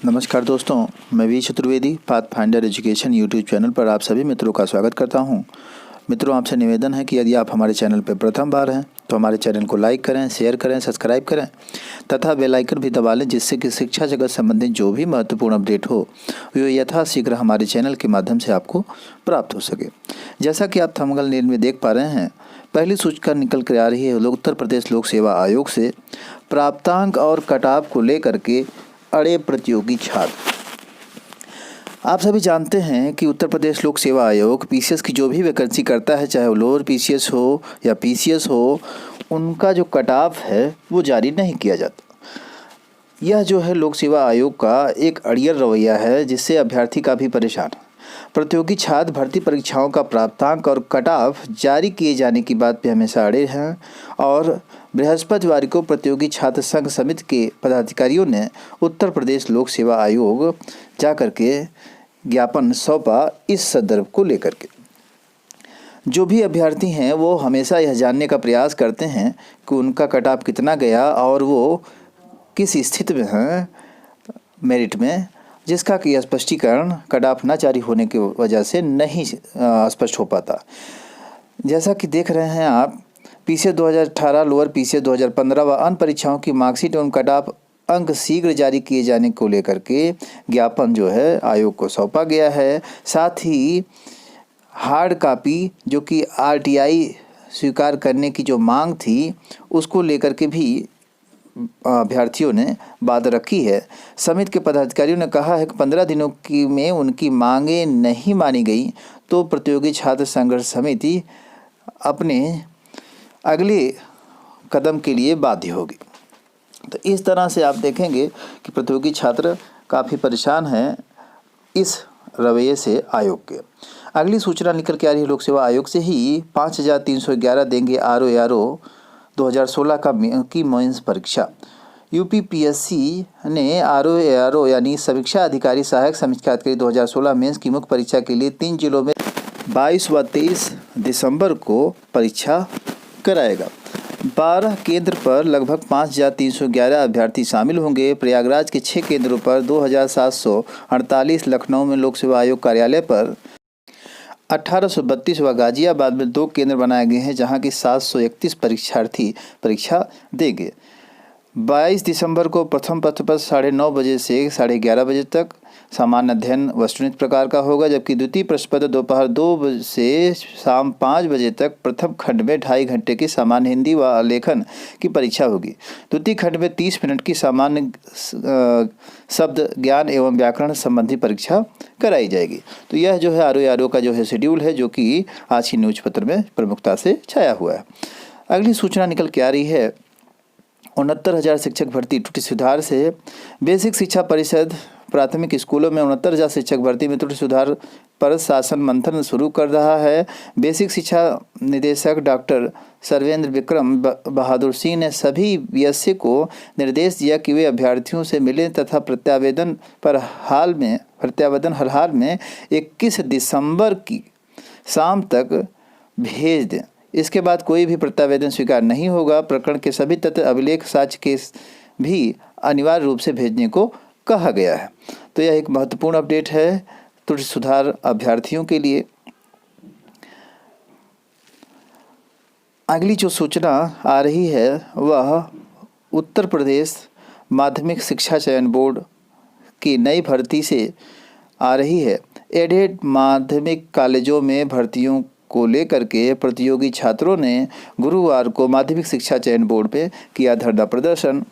नमस्कार दोस्तों, मैं V Chaturvedi pathfinder education YouTube channel पर आप सभी मित्रों का स्वागत करता हूं। मित्रों, आपसे निवेदन है कि यदि आप हमारे चैनल पर प्रथम बार हैं तो हमारे चैनल को लाइक करें, शेयर करें, सब्सक्राइब करें तथा बेल आइकन भी दबा लें, जिससे कि शिक्षा जगत संबंधित जो भी महत्वपूर्ण अपडेट हो वो यथाशीघ्र हमारे चैनल के माध्यम से आपको प्राप्त हो सके। जैसा कि आप थंबनेल में देख पा रहे हैं, पहली सूचना निकल कर आ रही है उत्तर प्रदेश लोक सेवा आयोग से। प्राप्तांक और कटाव को लेकर के अड़े प्रतियोगी छात्र। आप सभी जानते हैं कि उत्तर प्रदेश लोक सेवा आयोग पीसीएस की जो भी वैकेंसी करता है, चाहे वो लोअर पीसीएस हो या पीसीएस हो, उनका जो कटाव है वो जारी नहीं किया जाता। यह जो है लोक सेवा आयोग का एक अड़ियल रवैया है, जिससे अभ्यर्थी काफ़ी परेशान है। प्रतियोगी छात्र भर्ती परीक्षाओं का प्राप्तांक और कटाव जारी किए जाने की बात पे हमेशा अड़े हैं और बृहस्पतिवार को प्रतियोगी छात्र संघ समिति के पदाधिकारियों ने उत्तर प्रदेश लोक सेवा आयोग जाकर के ज्ञापन सौंपा इस संदर्भ को लेकर के। जो भी अभ्यर्थी हैं वो हमेशा यह जानने का प्रयास करते हैं कि उनका कटाव कितना गया और वो किस स्थिति में हैं मेरिट में, जिसका कि स्पष्टीकरण कटाव न जारी होने की वजह से नहीं स्पष्ट हो पाता। जैसा कि देख रहे हैं आप, पीसीएस 2018, लोअर पीसीएस 2015 व अन्य परीक्षाओं की मार्कशीट एवं कटाव अंक शीघ्र जारी किए जाने को लेकर के ज्ञापन जो है आयोग को सौंपा गया है। साथ ही हार्ड कॉपी जो कि आरटीआई स्वीकार करने की जो मांग थी, उसको लेकर के भी अभ्यर्थियों ने बात रखी है। समिति के पदाधिकारियों ने कहा है कि 15 दिनों की में उनकी मांगें नहीं मानी गई तो प्रतियोगी छात्र संघर्ष समिति अपने अगले कदम के लिए बाध्य होगी। तो इस तरह से आप देखेंगे कि प्रतियोगी छात्र काफ़ी परेशान हैं इस रवैये से आयोग के। अगली सूचना निकल के आ रही है लोक सेवा आयोग से ही। 5311 देंगे आरओ 2016 की मेंस परीक्षा। यूपीपीएससी ने आरओ यानी समीक्षा अधिकारी सहायक समीक्षा अधिकारी 2016 मेंस की मुख्य परीक्षा के लिए 3 जिलों में 22 व 23 दिसंबर को परीक्षा कराएगा। 12 केंद्र पर लगभग 5311 अभ्यर्थी शामिल होंगे। प्रयागराज के 6 केंद्रों पर 2748, लखनऊ में लोक सेवा आयोग कार्यालय पर 1832 व गाजियाबाद में 2 केंद्र बनाए गए हैं, जहां की 731 परीक्षार्थी परीक्षा देंगे। 22 दिसंबर को प्रथम पत्र पर 9:30 बजे से 11:30 बजे तक सामान्य अध्ययन वस्तुनिष्ठ प्रकार का होगा, जबकि द्वितीय प्रश्न पत्र दोपहर 2 से शाम 5 बजे तक प्रथम खंड में 2.5 घंटे की सामान्य हिंदी व आलेखन की परीक्षा होगी। द्वितीय खंड में 30 मिनट की सामान्य शब्द ज्ञान एवं व्याकरण संबंधी परीक्षा कराई जाएगी। तो यह जो है आरओ का जो है शेड्यूल है, जो कि आज की न्यूज पत्र में प्रमुखता से छाया हुआ है। अगली सूचना निकल के आ रही है 69,000 शिक्षक भर्ती त्रुटि सुधार से। बेसिक शिक्षा परिषद प्राथमिक स्कूलों में 69,000 शिक्षक भर्ती में त्रुटि सुधार पर शासन मंथन शुरू कर रहा है। बेसिक शिक्षा निदेशक डॉक्टर सर्वेंद्र विक्रम बहादुर सिंह ने सभी बीएससी को निर्देश दिया कि वे अभ्यर्थियों से मिलें तथा प्रत्यावेदन हर हाल में 21 दिसंबर की शाम तक भेज दें। इसके बाद कोई भी प्रत्यावेदन स्वीकार नहीं होगा। प्रकरण के सभी तथ्य अभिलेख साक्ष्य के भी अनिवार्य रूप से भेजने को कहा गया है। तो यह एक महत्वपूर्ण अपडेट है त्रुटि सुधार अभ्यर्थियों के लिए। अगली जो सूचना आ रही है वह उत्तर प्रदेश माध्यमिक शिक्षा चयन बोर्ड की नई भर्ती से आ रही है। एडेड माध्यमिक कॉलेजों में भर्तियों को लेकर के प्रतियोगी छात्रों ने गुरुवार को माध्यमिक शिक्षा चयन बोर्ड पे किया धरना प्रदर्शन।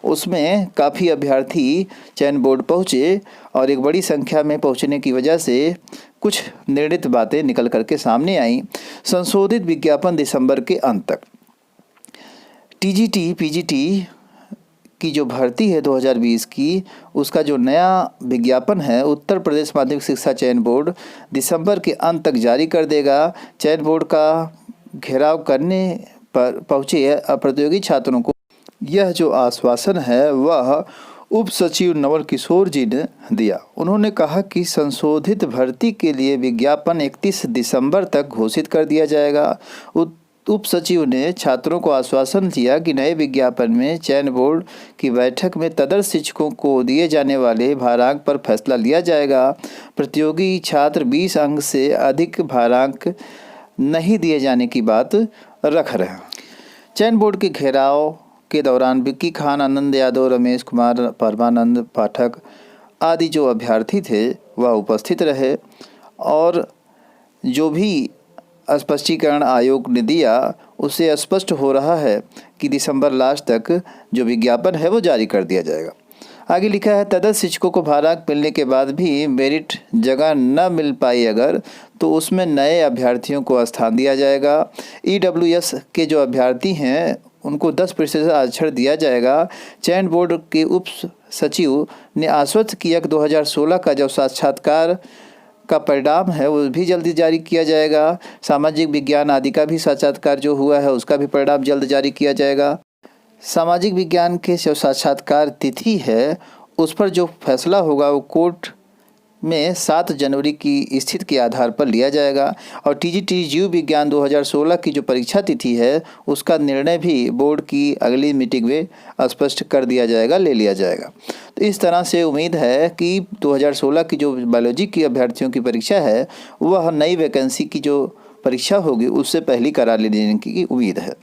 उसमें काफ़ी अभ्यर्थी चयन बोर्ड पहुँचे और एक बड़ी संख्या में पहुँचने की वजह से कुछ निर्णित बातें निकल करके सामने आई। संशोधित विज्ञापन दिसंबर के अंत तक। टीजीटी पीजीटी की जो भर्ती है 2020 की, उसका जो नया विज्ञापन है उत्तर प्रदेश माध्यमिक शिक्षा चयन बोर्ड दिसंबर के अंत तक जारी कर देगा। चयन बोर्ड का घेराव करने पर पहुंचे प्रतियोगी छात्रों को यह जो आश्वासन है वह उप सचिव नवल किशोर जी ने दिया। उन्होंने कहा कि संशोधित भर्ती के लिए विज्ञापन 31 दिसंबर तक घोषित कर दिया जाएगा। उप सचिव ने छात्रों को आश्वासन दिया कि नए विज्ञापन में चयन बोर्ड की बैठक में तदर्थ शिक्षकों को दिए जाने वाले भारांक पर फैसला लिया जाएगा। प्रतियोगी छात्र 20 अंक से अधिक भारांक नहीं दिए जाने की बात रख रहे हैं। चयन बोर्ड के घेराव के दौरान विक्की खान, आनंद यादव, रमेश कुमार, परमानंद पाठक आदि जो अभ्यर्थी थे वह उपस्थित रहे और जो भी स्पष्टीकरण आयोग ने दिया उससे स्पष्ट हो रहा है कि दिसंबर लास्ट तक जो विज्ञापन है वो जारी कर दिया जाएगा। आगे लिखा है, तदर्थ शिक्षकों को भारांक मिलने के बाद भी मेरिट जगह न मिल पाई अगर, तो उसमें नए अभ्यर्थियों को स्थान दिया जाएगा। EWS के जो अभ्यर्थी हैं उनको 10% आरक्षण दिया जाएगा। चयन बोर्ड के उप सचिव ने आश्वस्त किया कि 2016 का जो साक्षात्कार का परिणाम है वो भी जल्दी जारी किया जाएगा। सामाजिक विज्ञान आदि का भी साक्षात्कार जो हुआ है उसका भी परिणाम जल्द जारी किया जाएगा। सामाजिक विज्ञान के जो साक्षात्कार तिथि है उस पर जो फैसला होगा वो कोर्ट में 7 जनवरी की स्थिति के आधार पर लिया जाएगा और TGT जीव विज्ञान 2016 की जो परीक्षा तिथि है उसका निर्णय भी बोर्ड की अगली मीटिंग में स्पष्ट कर दिया जाएगा, ले लिया जाएगा। तो इस तरह से उम्मीद है कि 2016 की जो बायोलॉजी की अभ्यर्थियों की परीक्षा है वह नई वैकेंसी की जो परीक्षा होगी उससे पहले करा लेने की उम्मीद है।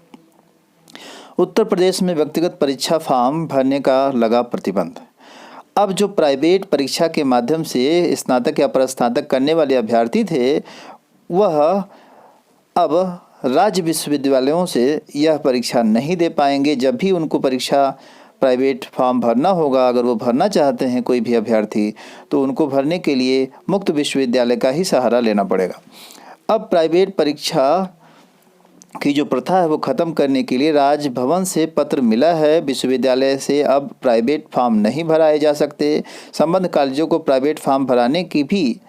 उत्तर प्रदेश में व्यक्तिगत परीक्षा फॉर्म भरने का लगा प्रतिबंध। अब जो प्राइवेट परीक्षा के माध्यम से स्नातक या परास्नातक करने वाले अभ्यर्थी थे वह अब राज्य विश्वविद्यालयों से यह परीक्षा नहीं दे पाएंगे। जब भी उनको परीक्षा प्राइवेट फॉर्म भरना होगा, अगर वो भरना चाहते हैं कोई भी अभ्यर्थी, तो उनको भरने के लिए मुक्त विश्वविद्यालय का ही सहारा लेना पड़ेगा। अब प्राइवेट परीक्षा की जो प्रथा है वो ख़त्म करने के लिए राजभवन से पत्र मिला है। विश्वविद्यालय से अब प्राइवेट फॉर्म नहीं भराए जा सकते। संबद्ध कॉलेजों को प्राइवेट फॉर्म भराने की भी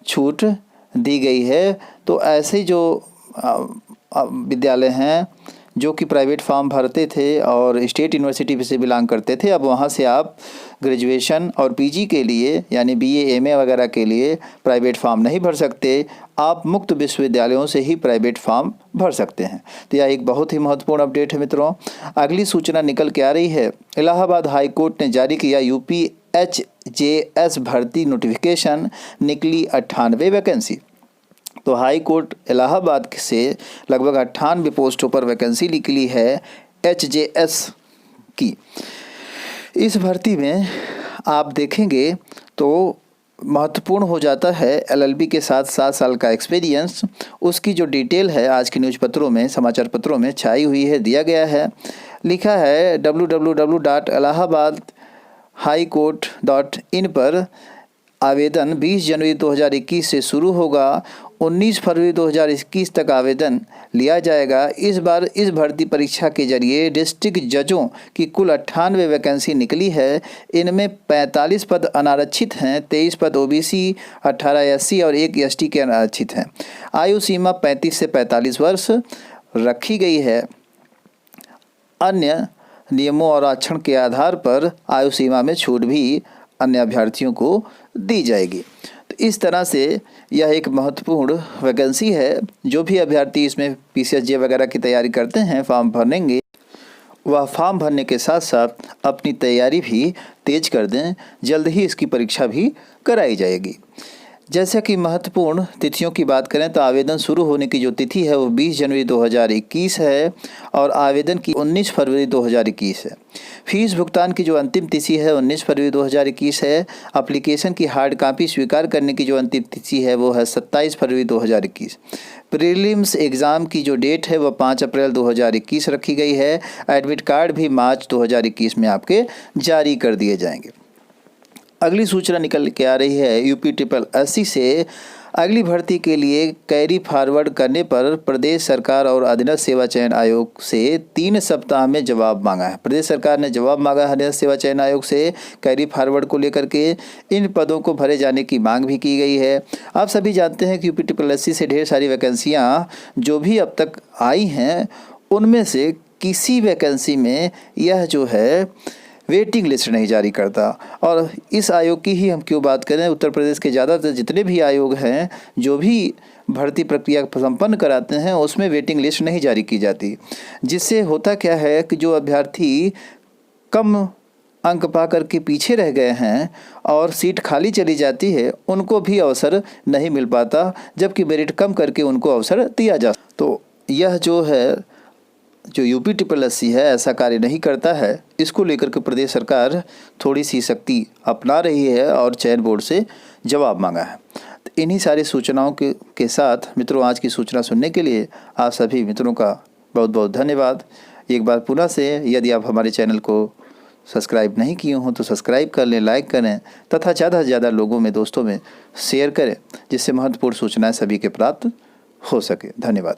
छूट दी गई है। तो ऐसे जो विद्यालय हैं जो कि प्राइवेट फॉर्म भरते थे और स्टेट यूनिवर्सिटी से बिलोंग करते थे, अब वहाँ से आप ग्रेजुएशन और PG के लिए यानी BA MA वगैरह के लिए प्राइवेट फॉर्म नहीं भर सकते। आप मुक्त विश्वविद्यालयों से ही प्राइवेट फॉर्म भर सकते हैं। तो यह एक बहुत ही महत्वपूर्ण अपडेट है मित्रों। अगली सूचना निकल के आ रही है, इलाहाबाद हाई कोर्ट ने जारी किया UPHJS भर्ती नोटिफिकेशन, निकली 98 वैकेंसी। तो हाई कोर्ट इलाहाबाद से लगभग 98 पोस्टों पर वैकेंसी निकली है HJS की। इस भर्ती में आप देखेंगे तो महत्वपूर्ण हो जाता है LLB के साथ 7 साल का एक्सपीरियंस। उसकी जो डिटेल है आज के न्यूज़ पत्रों में, समाचार पत्रों में छाई हुई है, दिया गया है। लिखा है www.allahabadhighcourt.in पर आवेदन 20 जनवरी 2021 से शुरू होगा। 19 फरवरी 2021 तक आवेदन लिया जाएगा। इस बार इस भर्ती परीक्षा के जरिए डिस्ट्रिक्ट जजों की कुल 98 वैकेंसी निकली है। इनमें 45 पद अनारक्षित हैं, 23 पद OBC, 18 SC और 1 ST के अनारक्षित हैं। आयु सीमा 35 से 45 वर्ष रखी गई है। अन्य नियमों और आरक्षण के आधार पर आयु सीमा में छूट भी अन्य अभ्यर्थियों को दी जाएगी। तो इस तरह से यह एक महत्वपूर्ण वैकेंसी है। जो भी अभ्यर्थी इसमें PCSJ वगैरह की तैयारी करते हैं, फॉर्म भरेंगे, वह फॉर्म भरने के साथ साथ अपनी तैयारी भी तेज कर दें। जल्द ही इसकी परीक्षा भी कराई जाएगी। जैसे कि महत्वपूर्ण तिथियों की बात करें तो आवेदन शुरू होने की जो तिथि है वो 20 जनवरी 2021 है और आवेदन की 19 फरवरी 2021 है। फीस भुगतान की जो अंतिम तिथि है 19 फरवरी 2021 है। एप्लीकेशन की हार्ड कॉपी स्वीकार करने की जो अंतिम तिथि है वो है 27 फरवरी 2021। प्रीलिम्स एग्ज़ाम की जो डेट है वह 5 अप्रैल 2021 रखी गई है। एडमिट कार्ड भी मार्च 2021 में आपके जारी कर दिए जाएंगे। अगली सूचना निकल के आ रही है UPSSC से। अगली भर्ती के लिए कैरी फॉरवर्ड करने पर प्रदेश सरकार और अधीनस्थ सेवा चयन आयोग से 3 सप्ताह में जवाब मांगा है। प्रदेश सरकार ने जवाब मांगा है अधीनस्थ सेवा चयन आयोग से कैरी फॉरवर्ड को लेकर के। इन पदों को भरे जाने की मांग भी की गई है। आप सभी जानते हैं कि UPSSC से ढेर सारी वैकेंसियाँ जो भी अब तक आई हैं उनमें से किसी वैकेंसी में यह जो है वेटिंग लिस्ट नहीं जारी करता। और इस आयोग की ही हम क्यों बात करें, उत्तर प्रदेश के ज़्यादातर जितने भी आयोग हैं जो भी भर्ती प्रक्रिया संपन्न कराते हैं उसमें वेटिंग लिस्ट नहीं जारी की जाती, जिससे होता क्या है कि जो अभ्यर्थी कम अंक पा कर के पीछे रह गए हैं और सीट खाली चली जाती है उनको भी अवसर नहीं मिल पाता, जबकि मेरिट कम करके उनको अवसर दिया जा। तो यह जो है जो UPSSC है ऐसा कार्य नहीं करता है। इसको लेकर के प्रदेश सरकार थोड़ी सी सख्ती अपना रही है और चयन बोर्ड से जवाब मांगा है। तो इन्हीं सारी सूचनाओं के साथ मित्रों आज की सूचना सुनने के लिए आप सभी मित्रों का बहुत बहुत धन्यवाद। एक बार पुनः से यदि आप हमारे चैनल को सब्सक्राइब नहीं किए हों तो सब्सक्राइब कर लें, लाइक करें तथा ज़्यादा से ज़्यादा लोगों में, दोस्तों में शेयर करें, जिससे महत्वपूर्ण सूचनाएं सभी के प्राप्त हो सके। धन्यवाद।